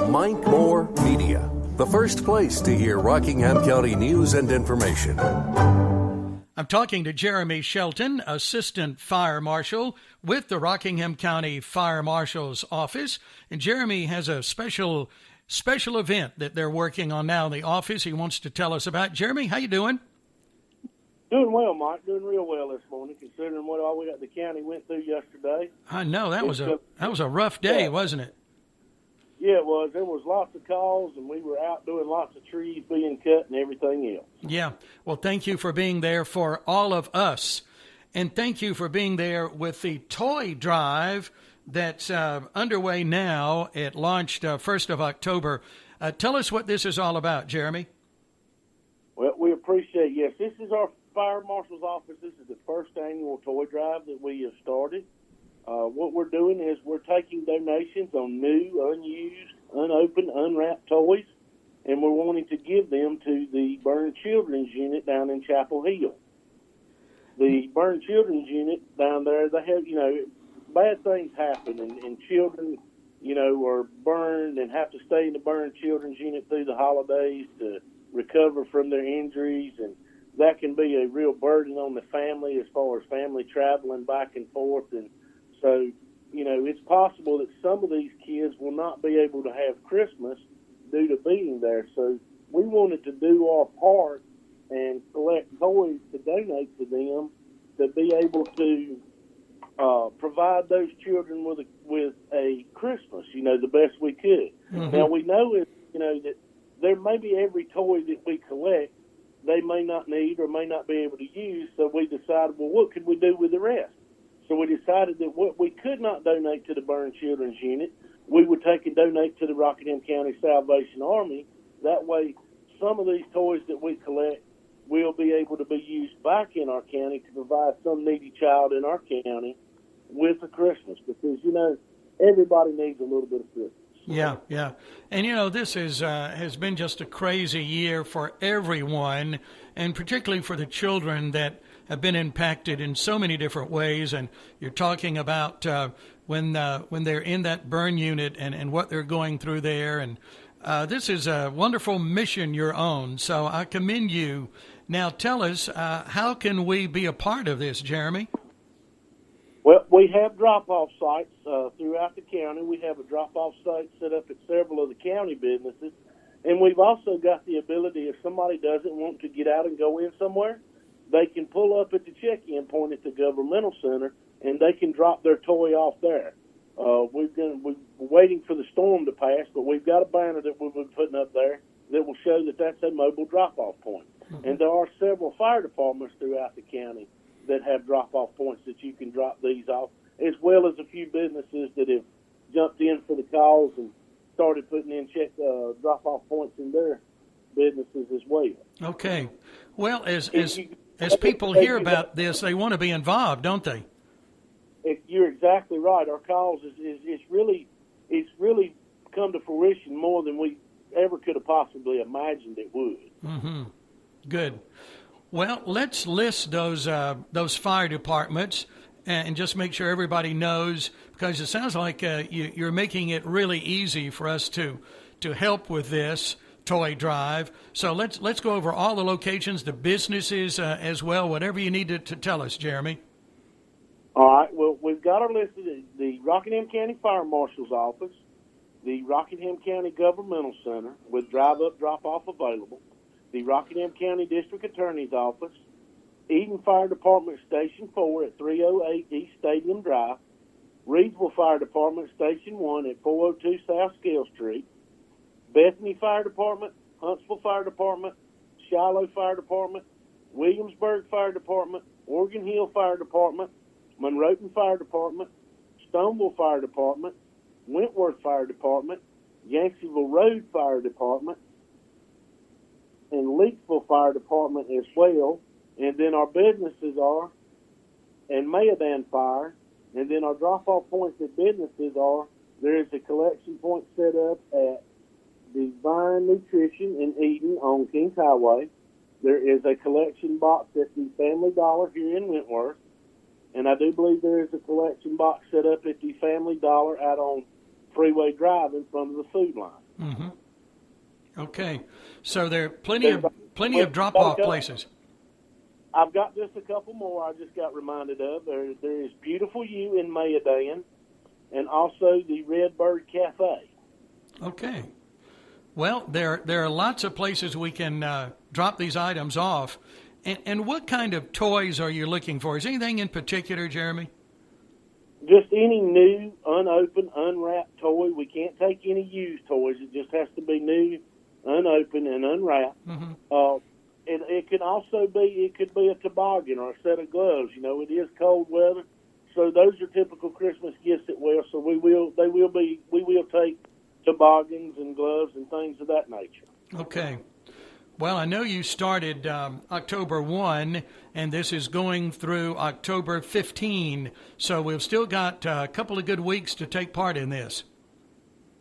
Mike Moore Media, the first place to hear Rockingham County news and information. I'm talking to Jeremy Shelton, Assistant Fire Marshal with the Rockingham County Fire Marshal's Office. And Jeremy has a special event that they're working on now in the office he wants to tell us about. Jeremy, how you doing? Doing well, Mike. Doing real well this morning, considering what all we got the county went through yesterday. I know that was a rough day, wasn't it? Yeah, it was. There was lots of calls, and we were out doing lots of trees being cut and everything else. Yeah. Well, thank you for being there for all of us, and thank you for being there with the toy drive that's underway now. It launched 1st of October. Tell us what this is all about, Jeremy. Well, we appreciate, yes, this is our Fire Marshal's Office. This is the first annual toy drive that we have started. What we're doing is we're taking donations on new, unused, unopened, unwrapped toys, and we're wanting to give them to the Burn Children's Unit down in Chapel Hill. The Burn Children's Unit down there, they have, bad things happen, and children, are burned and have to stay in the Burn Children's Unit through the holidays to recover from their injuries, and that can be a real burden on the family as far as family traveling back and forth. And so, it's possible that some of these kids will not be able to have Christmas due to being there. So we wanted to do our part and collect toys to donate to them to be able to provide those children with a Christmas, the best we could. Mm-hmm. Now, we know that there may be every toy that we collect they may not need or may not be able to use, so we decided, well, what could we do with the rest? So we decided that what we could not donate to the Burn Children's Unit, we would take and donate to the Rockingham County Salvation Army. That way, some of these toys that we collect will be able to be used back in our county to provide some needy child in our county with a Christmas, because, everybody needs a little bit of Christmas. Yeah. And, this has been just a crazy year for everyone, and particularly for the children that have been impacted in so many different ways. And you're talking about when they're in that burn unit and what they're going through there. And this is a wonderful mission you're on, so I commend you. Now tell us, how can we be a part of this, Jeremy? Well, we have drop-off sites throughout the county. We have a drop-off site set up at several of the county businesses. And we've also got the ability, if somebody doesn't want to get out and go in somewhere, they can pull up at the check-in point at the governmental center, and they can drop their toy off there. We're waiting for the storm to pass, but we've got a banner that we've been putting up there that will show that that's a mobile drop-off point. Mm-hmm. And there are several fire departments throughout the county that have drop-off points that you can drop these off, as well as a few businesses that have jumped in for the calls and started putting in drop-off points in their businesses as well. Okay. Well, as people hear about this, they want to be involved, don't they? You're exactly right. Our calls it's really come to fruition more than we ever could have possibly imagined it would. Mm-hmm. Good. Well, let's list those fire departments and just make sure everybody knows, because it sounds like you're making it really easy for us to help with this toy drive. So let's go over all the locations, the businesses as well, whatever you need to tell us, Jeremy. All right. Well, we've got our list of the Rockingham County Fire Marshal's Office, the Rockingham County Governmental Center with drive-up, drop-off available, the Rockingham County District Attorney's Office, Eden Fire Department Station 4 at 308 East Stadium Drive, Reedsville Fire Department Station 1 at 402 South Scale Street, Bethany Fire Department, Huntsville Fire Department, Shiloh Fire Department, Williamsburg Fire Department, Oregon Hill Fire Department, Monroeton Fire Department, Stoneville Fire Department, Wentworth Fire Department, Yanksville Road Fire Department, and Leakville Fire Department as well. And then our businesses are, and Mayadan Fire, and then our drop-off points at businesses are, there is a collection point set up at Divine Nutrition in Eden on Kings Highway. There is a collection box at the Family Dollar here in Wentworth. And I do believe there is a collection box set up at the Family Dollar out on freeway drive in front of the food line. Mm-hmm. Okay, so there are plenty of drop-off places. I've got just a couple more I just got reminded of. There is Beautiful You in Mayadan, and also the Redbird Cafe. Okay. Well, there are lots of places we can drop these items off. And what kind of toys are you looking for? Is anything in particular, Jeremy? Just any new, unopened, unwrapped toy. We can't take any used toys. It just has to be new, unopened, and unwrapped. Mm-hmm. It could also be a toboggan or a set of gloves. You know, it is cold weather, so those are typical Christmas gifts as well. So we will take toboggans and gloves and things of that nature. Okay. Well, I know you started October 1, and this is going through October 15, so we've still got a couple of good weeks to take part in this.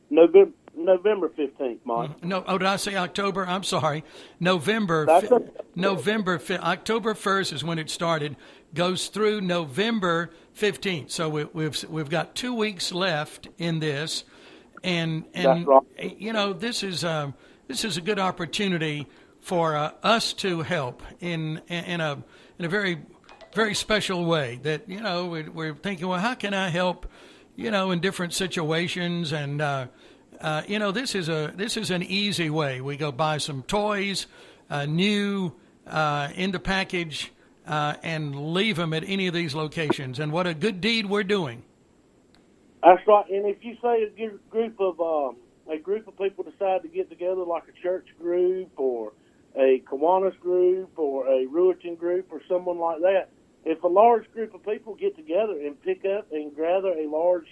November 15th, Mike. No, did I say October? I'm sorry. October 1st is when it started, goes through November 15th. So we've got 2 weeks left in this, and that's right. You know, this is a good opportunity for us to help in a very, very special way. That, you know, we're thinking, well, how can I help, you know, in different situations? And you know, this is an easy way. We go buy some toys, new in the package, and leave them at any of these locations. And what a good deed we're doing. That's right. And if you say a group of people decide to get together, like a church group or a Kiwanis group or a Ruijin group or someone like that, if a large group of people get together and pick up and gather a large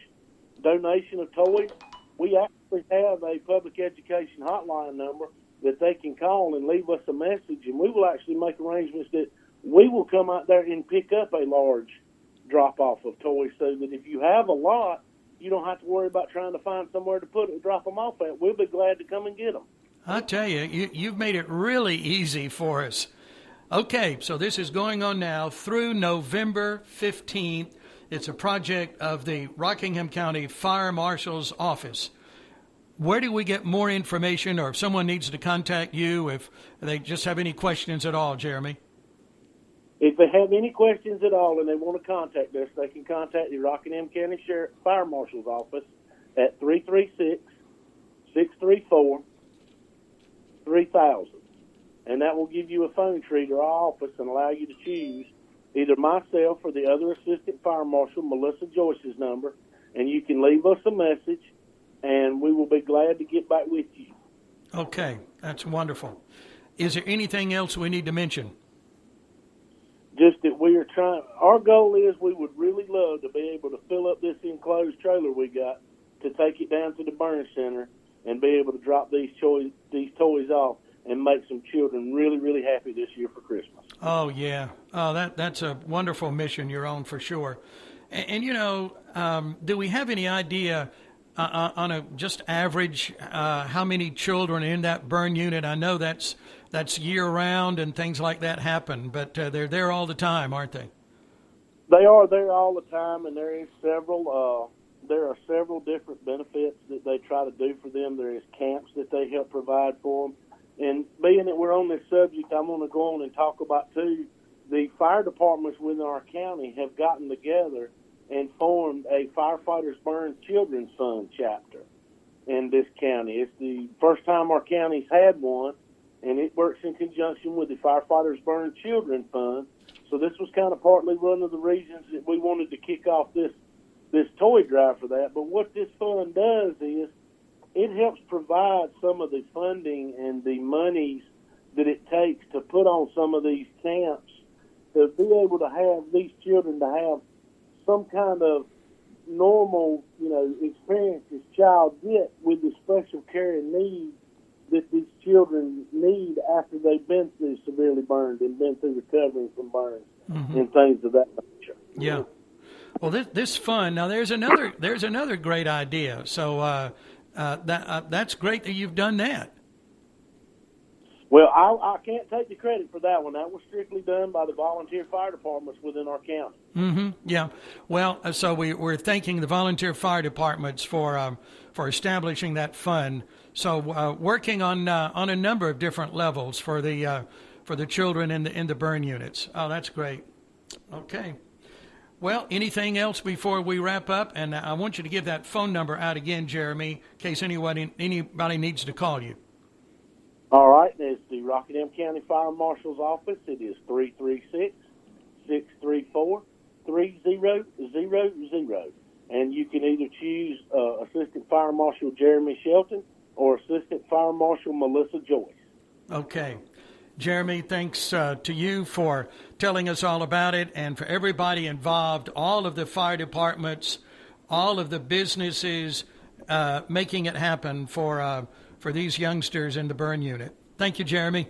donation of toys, we actually have a public education hotline number that they can call and leave us a message, and we will actually make arrangements that we will come out there and pick up a large drop-off of toys, so that if you have a lot, you don't have to worry about trying to find somewhere to drop them off at. We'll be glad to come and get them. I tell you, you've made it really easy for us. Okay, so this is going on now through November 15th. It's a project of the Rockingham County Fire Marshal's Office. Where do we get more information, or if someone needs to contact you, if they just have any questions at all, Jeremy? If they have any questions at all and they want to contact us, they can contact the Rockingham County Fire Marshal's Office at 336-634-3000. And that will give you a phone tree to our office and allow you to choose either myself or the other assistant fire marshal, Melissa Joyce's number, and you can leave us a message, and we will be glad to get back with you. Okay, that's wonderful. Is there anything else we need to mention? Just that we are trying, our goal is we would really love to be able to fill up this enclosed trailer we got to take it down to the burn center and be able to drop these toys off and make some children really, really happy this year for Christmas. Oh, yeah. Oh, that's a wonderful mission you're on for sure. And you know, do we have any idea on a just average how many children in that burn unit? I know that's year-round and things like that happen, but they're there all the time, aren't they? They are there all the time, and there are several different benefits that they try to do for them. There is camps that they help provide for them. And being that we're on this subject, I'm going to go on and talk about, too, the fire departments within our county have gotten together and formed a Firefighters Burn Children's Fund chapter in this county. It's the first time our county's had one, and it works in conjunction with the Firefighters Burn Children Fund. So this was kind of partly one of the reasons that we wanted to kick off this toy drive for that. But what this fund does is it helps provide some of the funding and the monies that it takes to put on some of these camps, to be able to have these children to have some kind of normal, experience this child get with the special care and needs that these children need after they've been through severely burned and been through recovering from burns and things of that nature. Yeah. Well, this fund, now there's another great idea. So that's great that you've done that. Well, I can't take the credit for that one. That was strictly done by the volunteer fire departments within our county. Mm-hmm. Yeah. Well, so we're thanking the volunteer fire departments for establishing that fund. So working on a number of different levels for the children in the burn units. Oh, that's great. Okay. Well, anything else before we wrap up? And I want you to give that phone number out again, Jeremy, in case anybody needs to call you. All right. It's the Rockingham County Fire Marshal's office. It is 336-634-3000. And you can either choose Assistant Fire Marshal Jeremy Shelton or Assistant Fire Marshal Melissa Joyce. Okay. Jeremy, thanks to you for telling us all about it, and for everybody involved, all of the fire departments, all of the businesses making it happen for these youngsters in the burn unit. Thank you, Jeremy.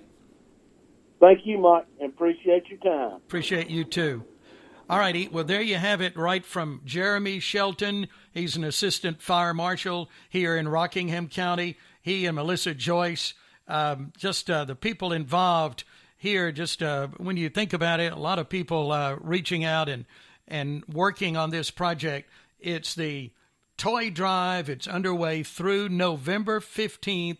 Thank you, Mike, and appreciate your time. Appreciate you, too. All righty. Well, there you have it, right from Jeremy Shelton. He's an assistant fire marshal here in Rockingham County. He and Melissa Joyce, the people involved here, when you think about it, a lot of people reaching out and working on this project. It's the toy drive. It's underway through November 15th.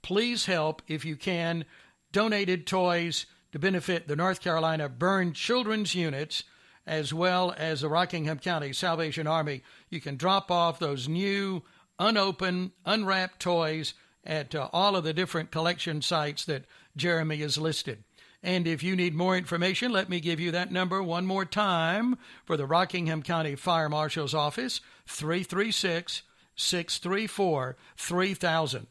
Please help if you can. Donated toys to benefit the North Carolina Burn Children's Units, as well as the Rockingham County Salvation Army. You can drop off those new, unopened, unwrapped toys at all of the different collection sites that Jeremy has listed. And if you need more information, let me give you that number one more time for the Rockingham County Fire Marshal's Office, 336-634-3000.